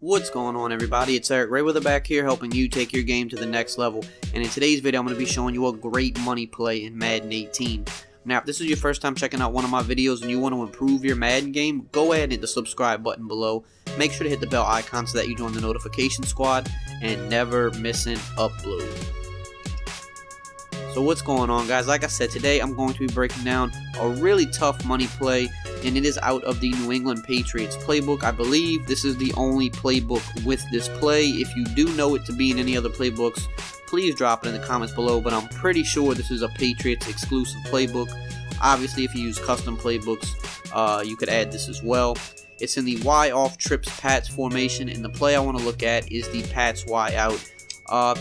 What's going on, everybody? It's EricRayweather back here helping you take your game to the next level. And in today's video, I'm going to be showing you a great money play in Madden 18. Now, if this is your first time checking out one of my videos and you want to improve your Madden game, go ahead and hit the subscribe button below. Make sure to hit the bell icon so that you join the notification squad and never miss an upload. So what's going on, guys? Like I said, today I'm going to be breaking down a really tough money play, and it is out of the New England Patriots playbook. I believe this is the only playbook with this play. If you do know it to be in any other playbooks, please drop it in the comments below, but I'm pretty sure this is a Patriots exclusive playbook. Obviously, if you use custom playbooks, you could add this as well. It's in the Y off trips Pats formation, and the play I want to look at is the Pats Y out.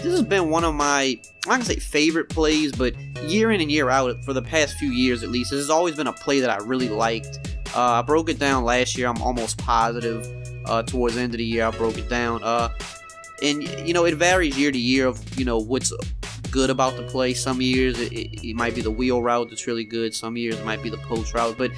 This has been one of my, I'm not going to say favorite plays, but year in and year out, for the past few years at least, this has always been a play that I really liked. I broke it down last year. I'm almost positive towards the end of the year I broke it down. And, you know, it varies year to year of, you know, what's good about the play. Some years it might be the wheel route that's really good. Some years it might be the post route. But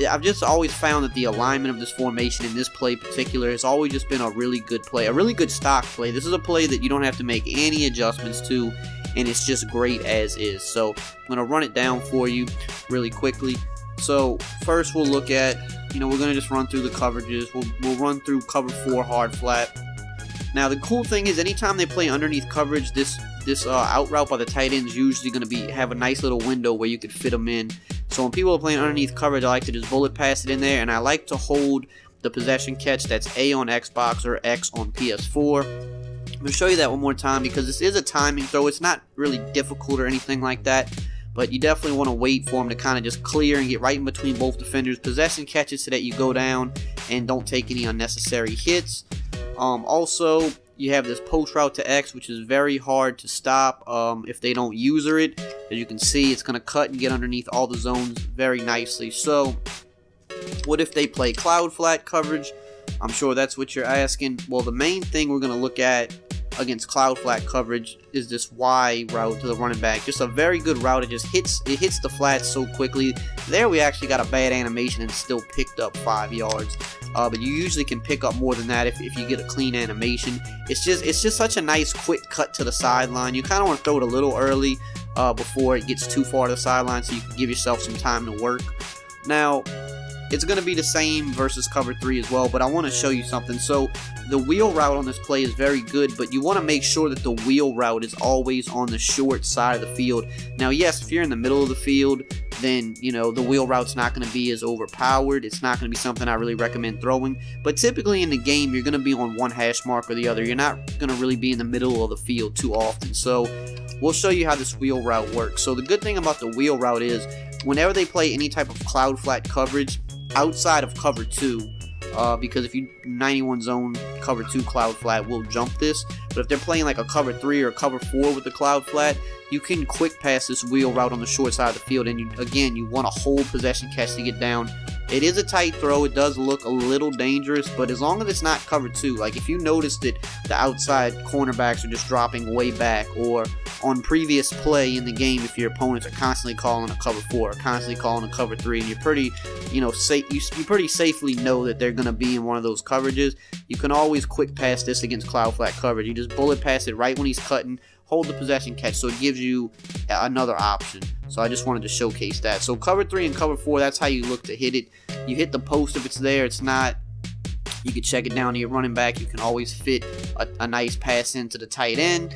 I've just always found that the alignment of this formation in this play in particular has always just been a really good play, a really good stock play. This is a play that you don't have to make any adjustments to, and it's just great as is. So I'm going to run it down for you really quickly. So first we'll look at, you know, we're going to just run through the coverages. We'll run through cover 4 hard flat. Now the cool thing is anytime they play underneath coverage, this out route by the tight end is usually going to have a nice little window where you could fit them in. So when people are playing underneath coverage, I like to just bullet pass it in there, and I like to hold the possession catch. That's A on Xbox or X on PS4. I'm going to show you that one more time because this is a timing throw. It's not really difficult or anything like that, but you definitely want to wait for them to kind of just clear and get right in between both defenders. Possession catches so that you go down and don't take any unnecessary hits. Also, you have this post route to X, which is very hard to stop if they don't user it. As you can see, it's going to cut and get underneath all the zones very nicely. So, what if they play cloud flat coverage? I'm sure that's what you're asking. Well, the main thing we're going to look at against cloud flat coverage is this Y route to the running back. Just a very good route. It just hits the flats so quickly. There we actually got a bad animation and still picked up 5 yards. But you usually can pick up more than that if you get a clean animation. It's just such a nice quick cut to the sideline. You kind of want to throw it a little early before it gets too far to the sideline so you can give yourself some time to work. Now, it's going to be the same versus cover 3 as well, but I want to show you something. So the wheel route on this play is very good, but you want to make sure that the wheel route is always on the short side of the field. Now, yes, if you're in the middle of the field, then, you know, the wheel route's not going to be as overpowered. It's not going to be something I really recommend throwing. But typically in the game, you're going to be on one hash mark or the other. You're not going to really be in the middle of the field too often. So we'll show you how this wheel route works. So the good thing about the wheel route is whenever they play any type of cloud flat coverage outside of cover 2, because if you 91 zone cover 2 cloud flat will jump this, but if they're playing like a cover 3 or cover 4 with the cloud flat, you can quick pass this wheel route on the short side of the field, and you want a whole possession catch to get down. It is a tight throw. It does look a little dangerous, but as long as it's not cover 2, like if you notice that the outside cornerbacks are just dropping way back, or on previous play in the game, if your opponents are constantly calling a cover 4 or constantly calling a cover 3, and you're pretty, you know, you pretty safely know that they're going to be in one of those coverages, you can always quick pass this against cloud flat coverage. You just bullet pass it right when he's cutting, hold the possession catch, so it gives you another option. So I just wanted to showcase that. So cover 3 and cover 4, that's how you look to hit it. You hit the post if it's there. It's not, you can check it down to your running back. You can always fit a nice pass into the tight end.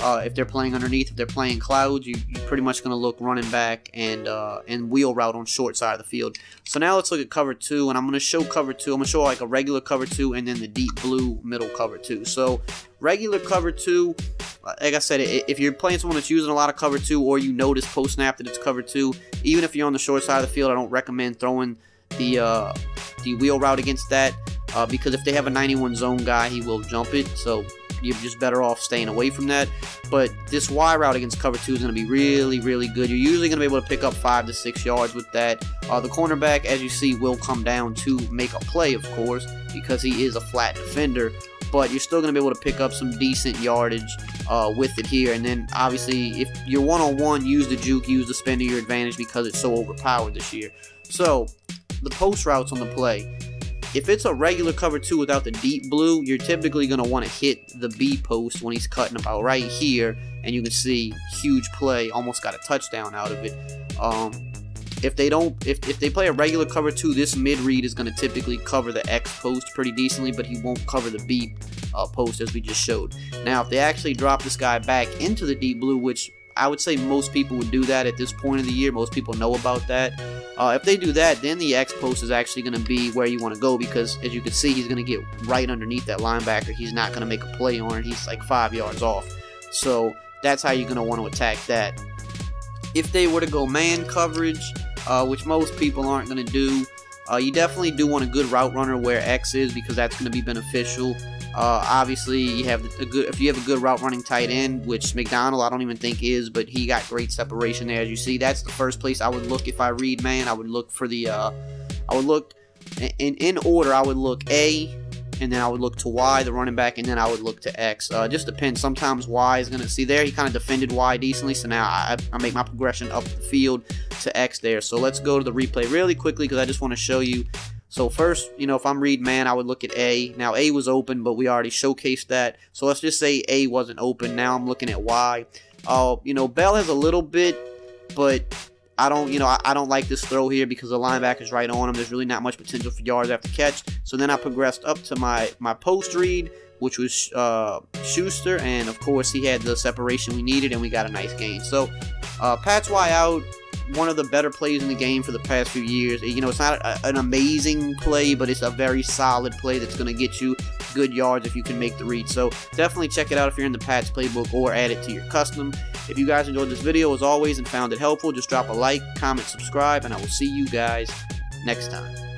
If they're playing underneath, if they're playing clouds, you're pretty much going to look running back and wheel route on short side of the field. So now let's look at cover 2, and I'm going to show cover 2. I'm going to show like a regular cover 2 and then the deep blue middle cover 2. So regular cover 2, like I said, if you're playing someone that's using a lot of cover 2, or you notice post snap that it's cover 2, even if you're on the short side of the field, I don't recommend throwing the wheel route against that, because if they have a 91 zone guy, he will jump it. So you're just better off staying away from that. But this Y route against cover 2 is going to be really, really good. You're usually going to be able to pick up 5 to 6 yards with that. The cornerback, as you see, will come down to make a play, of course, because he is a flat defender. But you're still going to be able to pick up some decent yardage with it here. And then, obviously, if you're one-on-one, use the juke, use the spin to your advantage because it's so overpowered this year. So, the post routes on the play. if it's a regular cover 2 without the deep blue, you're typically going to want to hit the B post when he's cutting about right here, and you can see huge play, almost got a touchdown out of it. If they play a regular cover 2, this mid read is going to typically cover the X post pretty decently, but he won't cover the B post as we just showed. Now, if they actually drop this guy back into the deep blue, which I would say most people would do that at this point of the year, most people know about that. If they do that, then the X post is actually going to be where you want to go, because as you can see, he's going to get right underneath that linebacker. He's not going to make a play on it. He's like 5 yards off. So that's how you're going to want to attack that. If they were to go man coverage, which most people aren't going to do, you definitely do want a good route runner where X is, because that's going to be beneficial. Obviously, you have if you have a good route running tight end, which McDonald I don't even think is, but he got great separation there. As you see, that's the first place I would look if I read man. I would look for the I would look in order. I would look A, and then I would look to Y, the running back, and then I would look to X. Just depends. Sometimes Y is going to see there. He kind of defended Y decently, so now I make my progression up the field to X there. So let's go to the replay really quickly, because I just want to show you. So first, if I'm reading man, I would look at A. Now A was open, but we already showcased that. So let's just say A wasn't open. Now I'm looking at Y. Bell has a little bit, but I don't like this throw here because the linebacker's right on him. There's really not much potential for yards after catch. So then I progressed up to my post read, which was Schuster, and of course he had the separation we needed, and we got a nice gain. So Pat's Y out, one of the better plays in the game for the past few years. It's not an amazing play, but it's a very solid play that's going to get you good yards if you can make the read. So definitely check it out if you're in the Pat's playbook, or add it to your custom. If you guys enjoyed this video as always and found it helpful, just drop a like, comment, subscribe, and I will see you guys next time.